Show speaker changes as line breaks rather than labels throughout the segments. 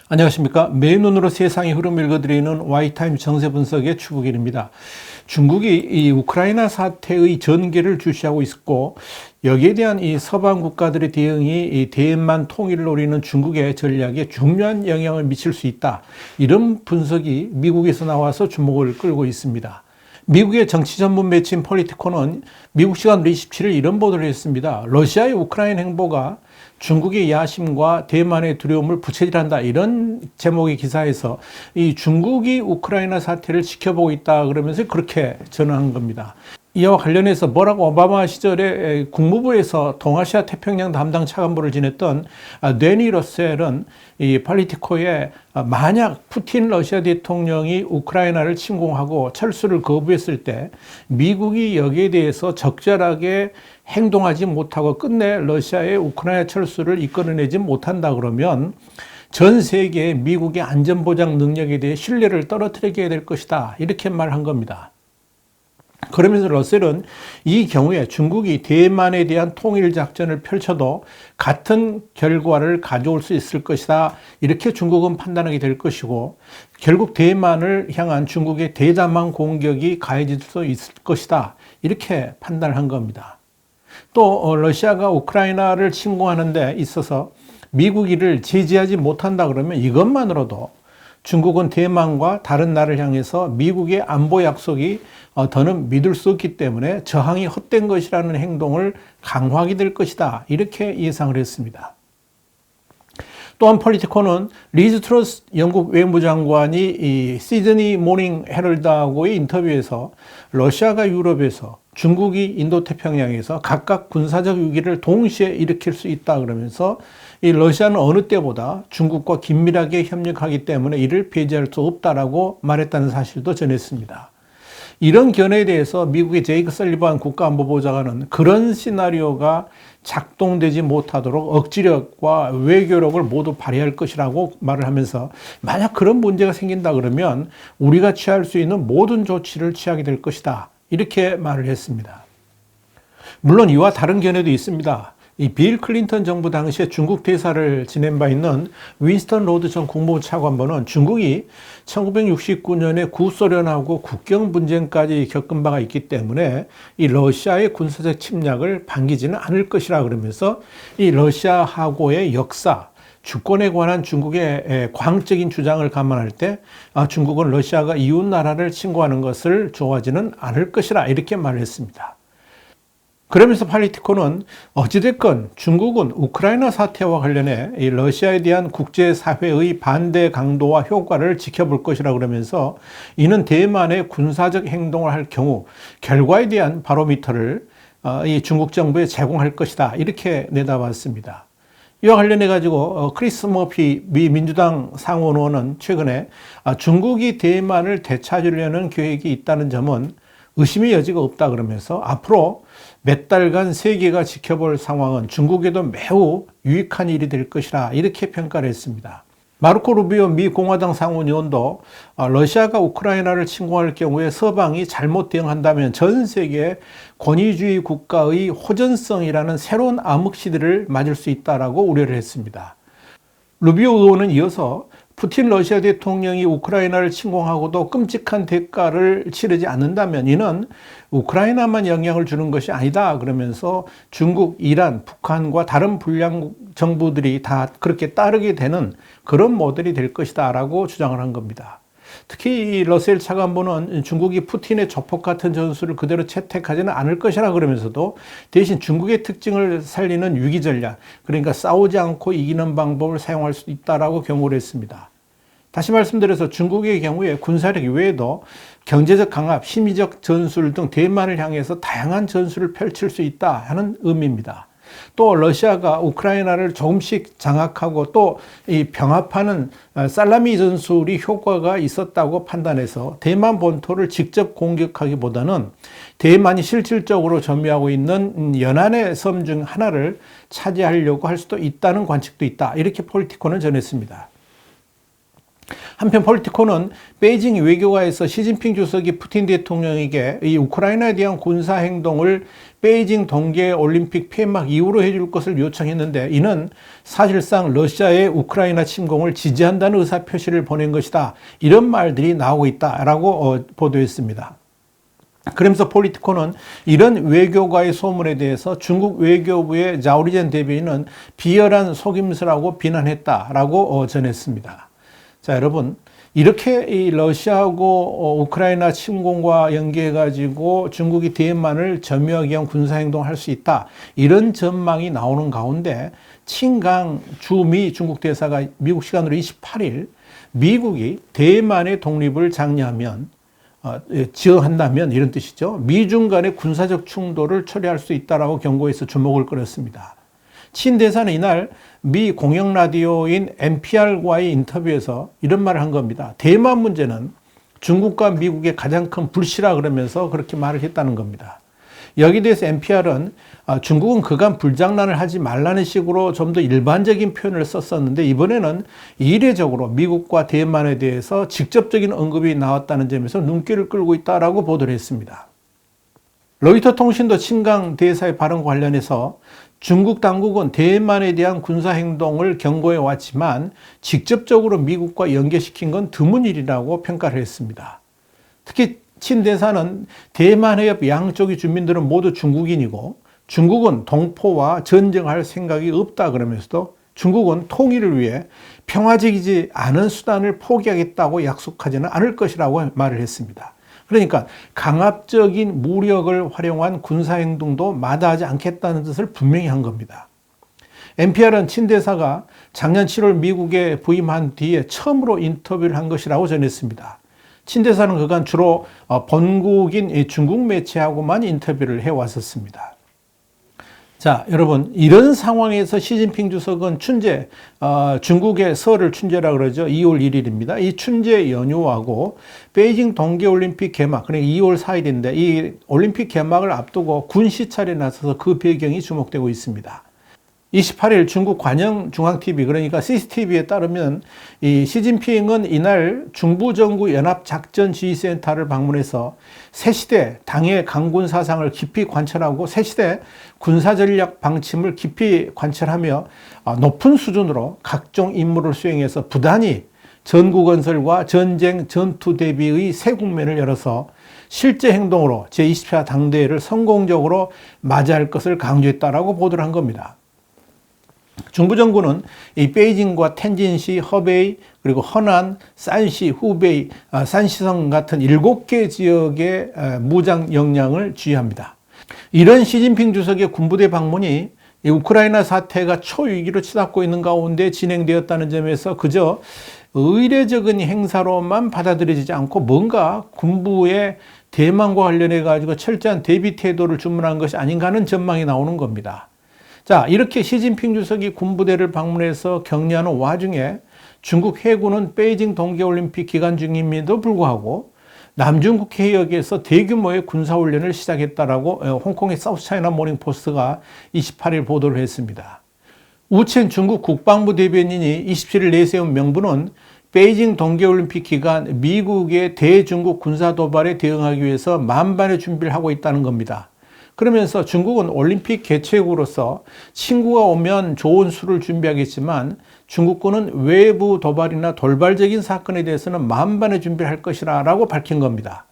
안녕하십니까. 맨눈으로 세상의 흐름을 읽어드리는 와이타임 정세 분석의 추국일입니다. 중국이 이 우크라이나 사태의 전개를 주시하고 있었고, 여기에 대한 이 서방 국가들의 대응이 이 대만 통일을 노리는 중국의 전략에 중요한 영향을 미칠 수 있다. 이런 분석이 미국에서 나와서 주목을 끌고 있습니다. 미국의 정치 전문 매체인 폴리티코는 미국 시간으로 27일 이런 보도를 했습니다. 러시아의 우크라이나 행보가 중국의 야심과 대만의 두려움을 부채질한다. 이런 제목의 기사에서 이 중국이 우크라이나 사태를 지켜보고 있다 그러면서 그렇게 전언한 겁니다. 이와 관련해서 버락 오바마 시절에 국무부에서 동아시아 태평양 담당 차관보를 지냈던 데니 러셀은 이 폴리티코에 만약 푸틴 러시아 대통령이 우크라이나를 침공하고 철수를 거부했을 때 미국이 여기에 대해서 적절하게 행동하지 못하고 끝내 러시아의 우크라이나 철수를 이끌어내지 못한다 그러면 전 세계의 미국의 안전보장 능력에 대해 신뢰를 떨어뜨리게 될 것이다. 이렇게 말한 겁니다. 그러면서 러셀은 이 경우에 중국이 대만에 대한 통일 작전을 펼쳐도 같은 결과를 가져올 수 있을 것이다. 이렇게 중국은 판단하게 될 것이고, 결국 대만을 향한 중국의 대담한 공격이 가해질 수 있을 것이다. 이렇게 판단을 한 겁니다. 또 러시아가 우크라이나를 침공하는 데 있어서 미국이 이를 제지하지 못한다 그러면 이것만으로도 중국은 대만과 다른 나라를 향해서 미국의 안보 약속이 더는 믿을 수 없기 때문에 저항이 헛된 것이라는 행동을 강화하게 될 것이다. 이렇게 예상을 했습니다. 또한 폴리티코는 리즈 트러스 영국 외무장관이 이 시드니 모닝 헤럴드하고의 인터뷰에서 러시아가 유럽에서 중국이 인도태평양에서 각각 군사적 위기를 동시에 일으킬 수 있다 그러면서 이 러시아는 어느 때보다 중국과 긴밀하게 협력하기 때문에 이를 배제할 수 없다라고 말했다는 사실도 전했습니다. 이런 견해에 대해서 미국의 제이크 설리반 국가안보보좌관은 그런 시나리오가 작동되지 못하도록 억지력과 외교력을 모두 발휘할 것이라고 말을 하면서 만약 그런 문제가 생긴다 그러면 우리가 취할 수 있는 모든 조치를 취하게 될 것이다. 이렇게 말을 했습니다. 물론 이와 다른 견해도 있습니다. 이 빌 클린턴 정부 당시에 중국 대사를 지낸 바 있는 윈스턴 로드 전 국무부 차관보는 중국이 1969년에 구소련하고 국경 분쟁까지 겪은 바가 있기 때문에 이 러시아의 군사적 침략을 반기지는 않을 것이라 그러면서 이 러시아하고의 역사, 주권에 관한 중국의 광적인 주장을 감안할 때 중국은 러시아가 이웃 나라를 침공하는 것을 좋아하지는 않을 것이라 이렇게 말을 했습니다. 그러면서 폴리티코는 어찌됐건 중국은 우크라이나 사태와 관련해 이 러시아에 대한 국제사회의 반대 강도와 효과를 지켜볼 것이라 그러면서 이는 대만의 군사적 행동을 할 경우 결과에 대한 바로미터를 이 중국 정부에 제공할 것이다. 이렇게 내다봤습니다. 이와 관련해 가지고 크리스 머피 미 민주당 상원 의원은 최근에 중국이 대만을 되찾으려는 계획이 있다는 점은 의심의 여지가 없다 그러면서 앞으로 몇 달간 세계가 지켜볼 상황은 중국에도 매우 유익한 일이 될 것이라 이렇게 평가를 했습니다. 마르코 루비오 미 공화당 상원의원도 러시아가 우크라이나를 침공할 경우에 서방이 잘못 대응한다면 전 세계 권위주의 국가의 호전성이라는 새로운 암흑시대를 맞을 수 있다라고 우려를 했습니다. 루비오 의원은 이어서 푸틴 러시아 대통령이 우크라이나를 침공하고도 끔찍한 대가를 치르지 않는다면 이는 우크라이나만 영향을 주는 것이 아니다 그러면서 중국, 이란, 북한과 다른 불량 정부들이 다 그렇게 따르게 되는 그런 모델이 될 것이다 라고 주장을 한 겁니다. 특히 이 러셀 차관보는 중국이 푸틴의 조폭 같은 전술을 그대로 채택하지는 않을 것이라 그러면서도 대신 중국의 특징을 살리는 위기 전략, 그러니까 싸우지 않고 이기는 방법을 사용할 수 있다라고 경고를 했습니다. 다시 말씀드려서 중국의 경우에 군사력 이외에도 경제적 강압, 심리적 전술 등 대만을 향해서 다양한 전술을 펼칠 수 있다 하는 의미입니다. 또 러시아가 우크라이나를 조금씩 장악하고 또 이 병합하는 살라미 전술이 효과가 있었다고 판단해서 대만 본토를 직접 공격하기보다는 대만이 실질적으로 점유하고 있는 연안의 섬 중 하나를 차지하려고 할 수도 있다는 관측도 있다. 이렇게 폴리티코는 전했습니다. 한편 폴리티코는 베이징 외교가에서 시진핑 주석이 푸틴 대통령에게 이 우크라이나에 대한 군사 행동을 베이징 동계올림픽 폐막 이후로 해줄 것을 요청했는데, 이는 사실상 러시아의 우크라이나 침공을 지지한다는 의사표시를 보낸 것이다, 이런 말들이 나오고 있다라고 보도했습니다. 그러면서 폴리티코는 이런 외교가의 소문에 대해서 중국 외교부의 자오리젠 대변인은 비열한 속임수라고 비난했다라고 전했습니다. 자, 여러분, 이렇게 이 러시아하고 우크라이나 침공과 연계해가지고 중국이 대만을 점유하기 위한 군사행동을 할 수 있다, 이런 전망이 나오는 가운데 칭강 주미 중국 대사가 미국 시간으로 28일 미국이 대만의 독립을 지어한다면, 이런 뜻이죠, 미중 간의 군사적 충돌을 초래할 수 있다라고 경고해서 주목을 끌었습니다. 친 대사는 이날 미 공영 라디오인 NPR과의 인터뷰에서 이런 말을 한 겁니다. 대만 문제는 중국과 미국의 가장 큰 불씨라 그러면서 그렇게 말을 했다는 겁니다. 여기에 대해서 NPR은 중국은 그간 불장난을 하지 말라는 식으로 좀 더 일반적인 표현을 썼었는데, 이번에는 이례적으로 미국과 대만에 대해서 직접적인 언급이 나왔다는 점에서 눈길을 끌고 있다라고 보도를 했습니다. 로이터 통신도 칭강 대사의 발언과 관련해서 중국 당국은 대만에 대한 군사행동을 경고해 왔지만 직접적으로 미국과 연계시킨 건 드문 일이라고 평가를 했습니다. 특히 친 대사는 대만 해협 양쪽의 주민들은 모두 중국인이고 중국은 동포와 전쟁할 생각이 없다 그러면서도 중국은 통일을 위해 평화적이지 않은 수단을 포기하겠다고 약속하지는 않을 것이라고 말을 했습니다. 그러니까 강압적인 무력을 활용한 군사행동도 마다하지 않겠다는 뜻을 분명히 한 겁니다. NPR은 친 대사가 작년 7월 미국에 부임한 뒤에 처음으로 인터뷰를 한 것이라고 전했습니다. 친 대사는 그간 주로 본국인 중국 매체하고만 인터뷰를 해왔었습니다. 자, 여러분, 이런 상황에서 시진핑 주석은 중국의 설을 춘제라 그러죠. 2월 1일입니다. 이 춘제 연휴하고 베이징 동계올림픽 개막, 그러니까 2월 4일인데 이 올림픽 개막을 앞두고 군 시찰에 나서서 그 배경이 주목되고 있습니다. 28일 중국 관영중앙TV, 그러니까 CCTV에 따르면 이 시진핑은 이날 중부정부연합작전지휘센터를 방문해서 새시대 당의 강군 사상을 깊이 관철하고 새시대 군사전략 방침을 깊이 관철하며 높은 수준으로 각종 임무를 수행해서 부단히 전구건설과 전쟁 전투 대비의 새 국면을 열어서 실제 행동으로 제20차 당대회를 성공적으로 맞이할 것을 강조했다라고 보도를 한 겁니다. 중부 정부는 이 베이징과 텐진시, 허베이, 그리고 허난, 산시, 후베이, 산시성 같은 7개 지역의 무장 역량을 지휘합니다. 이런 시진핑 주석의 군부대 방문이 이 우크라이나 사태가 초위기로 치닫고 있는 가운데 진행되었다는 점에서 그저 의례적인 행사로만 받아들여지지 않고 뭔가 군부의 대만과 관련해 가지고 철저한 대비 태도를 주문한 것이 아닌가 하는 전망이 나오는 겁니다. 자, 이렇게 시진핑 주석이 군부대를 방문해서 격려하는 와중에 중국 해군은 베이징 동계올림픽 기간 중임에도 불구하고 남중국 해역에서 대규모의 군사훈련을 시작했다라고 홍콩의 사우스차이나 모닝포스트가 28일 보도를 했습니다. 우첸 중국 국방부 대변인이 27일 내세운 명분은 베이징 동계올림픽 기간 미국의 대중국 군사 도발에 대응하기 위해서 만반의 준비를 하고 있다는 겁니다. 그러면서 중국은 올림픽 개최국으로서 친구가 오면 좋은 수를 준비하겠지만 중국군은 외부 도발이나 돌발적인 사건에 대해서는 만반의 준비를 할 것이라고 밝힌 겁니다.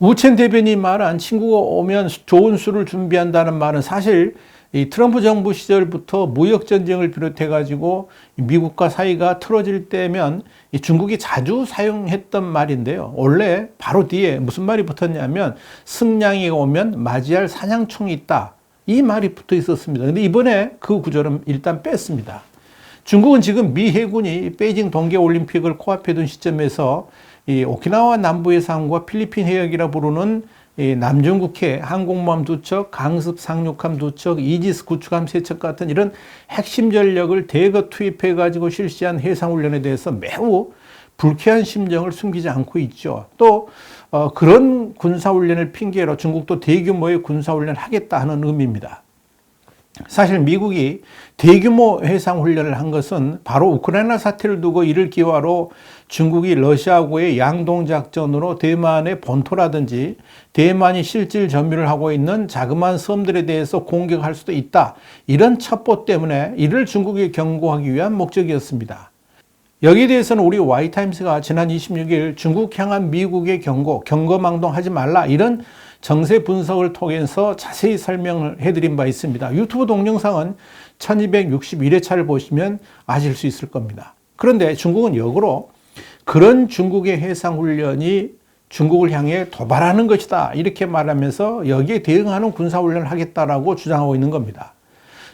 우첸 대변인이 말한 친구가 오면 좋은 수를 준비한다는 말은 사실 이 트럼프 정부 시절부터 무역전쟁을 비롯해가지고 미국과 사이가 틀어질 때면 이 중국이 자주 사용했던 말인데요. 원래 바로 뒤에 무슨 말이 붙었냐면 승냥이 오면 맞이할 사냥총이 있다, 이 말이 붙어 있었습니다. 근데 이번에 그 구절은 일단 뺐습니다. 중국은 지금 미 해군이 베이징 동계올림픽을 코앞에 둔 시점에서 이 오키나와 남부해상과 필리핀 해역이라 부르는 이 남중국해 항공모함 2척, 강습 상륙함 2척, 이지스 구축함 3척 같은 이런 핵심 전력을 대거 투입해가지고 실시한 해상훈련에 대해서 매우 불쾌한 심정을 숨기지 않고 있죠. 또 그런 군사훈련을 핑계로 중국도 대규모의 군사훈련을 하겠다 하는 의미입니다. 사실 미국이 대규모 해상훈련을 한 것은 바로 우크라이나 사태를 두고 이를 기화로 중국이 러시아하고의 양동작전으로 대만의 본토라든지 대만이 실질 점유를 하고 있는 자그마한 섬들에 대해서 공격할 수도 있다. 이런 첩보 때문에 이를 중국에 경고하기 위한 목적이었습니다. 여기에 대해서는 우리 와이타임스가 지난 26일 중국 향한 미국의 경고망동하지 말라 이런 정세 분석을 통해서 자세히 설명을 해드린 바 있습니다. 유튜브 동영상은 1261회차를 보시면 아실 수 있을 겁니다. 그런데 중국은 역으로 그런 중국의 해상훈련이 중국을 향해 도발하는 것이다 이렇게 말하면서 여기에 대응하는 군사훈련을 하겠다라고 주장하고 있는 겁니다.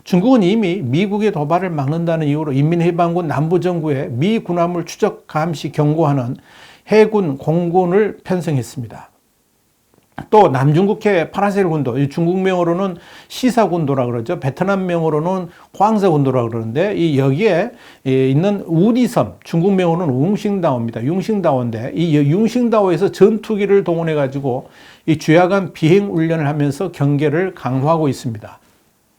중국은 이미 미국의 도발을 막는다는 이유로 인민해방군 남부정부에 미 군함을 추적 감시 경고하는 해군 공군을 편성했습니다. 또 남중국해 파라셀군도, 중국명으로는 시사군도라 그러죠. 베트남명으로는 황사군도라 그러는데 이 여기에 있는 우디섬, 중국명으로는 웅싱다오입니다. 융싱다오인데 이 융싱다오에서 전투기를 동원해 가지고 이 주야간 비행 훈련을 하면서 경계를 강화하고 있습니다.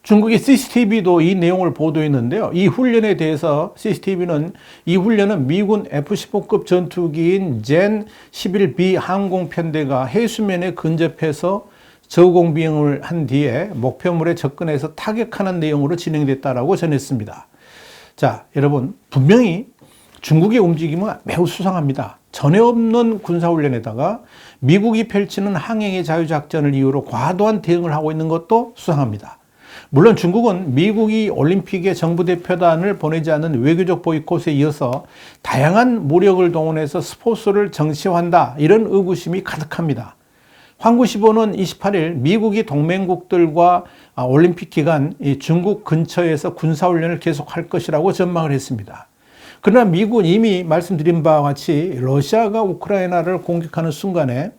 중국의 CCTV도 이 내용을 보도했는데요. 이 훈련에 대해서 CCTV는 이 훈련은 미군 F-15급 전투기인 젠 11B 항공편대가 해수면에 근접해서 저공 비행을 한 뒤에 목표물에 접근해서 타격하는 내용으로 진행됐다라고 전했습니다. 자, 여러분 분명히 중국의 움직임은 매우 수상합니다. 전에 없는 군사훈련에다가 미국이 펼치는 항행의 자유작전을 이유로 과도한 대응을 하고 있는 것도 수상합니다. 물론 중국은 미국이 올림픽에 정부 대표단을 보내지 않는 외교적 보이콧에 이어서 다양한 무력을 동원해서 스포츠를 정치화한다 이런 의구심이 가득합니다. 환구시보는 28일 미국이 동맹국들과 올림픽 기간 중국 근처에서 군사훈련을 계속할 것이라고 전망을 했습니다. 그러나 미국은 이미 말씀드린 바와 같이 러시아가 우크라이나를 공격하는 순간에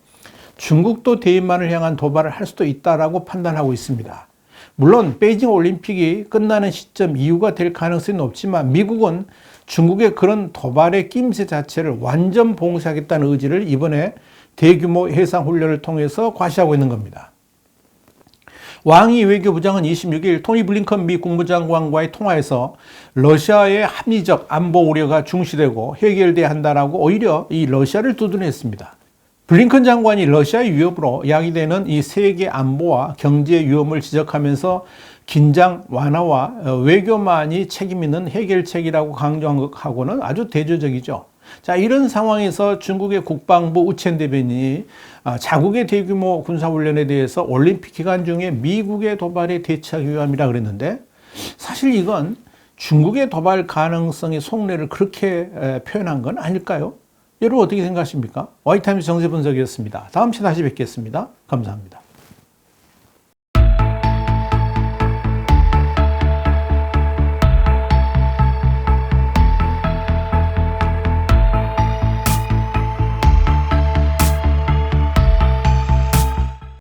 중국도 대만을 향한 도발을 할 수도 있다라고 판단하고 있습니다. 물론 베이징 올림픽이 끝나는 시점 이유가 될 가능성이 높지만 미국은 중국의 그런 도발의 낌새 자체를 완전 봉쇄하겠다는 의지를 이번에 대규모 해상훈련을 통해서 과시하고 있는 겁니다. 왕이 외교부장은 26일 토니 블링컨 미 국무장관과의 통화에서 러시아의 합리적 안보 우려가 중시되고 해결돼야 한다라고 오히려 이 러시아를 두둔했습니다. 블링컨 장관이 러시아의 위협으로 야기되는 이 세계 안보와 경제 위험을 지적하면서 긴장 완화와 외교만이 책임 있는 해결책이라고 강조한 것하고는 아주 대조적이죠. 자, 이런 상황에서 중국의 국방부 우첸 대변인이 자국의 대규모 군사훈련에 대해서 올림픽 기간 중에 미국의 도발에 대처하기 위함이라 그랬는데 사실 이건 중국의 도발 가능성의 속내를 그렇게 표현한 건 아닐까요? 여러분 어떻게 생각하십니까? 와이타임스 정세분석이었습니다. 다음 시간에 다시 뵙겠습니다. 감사합니다.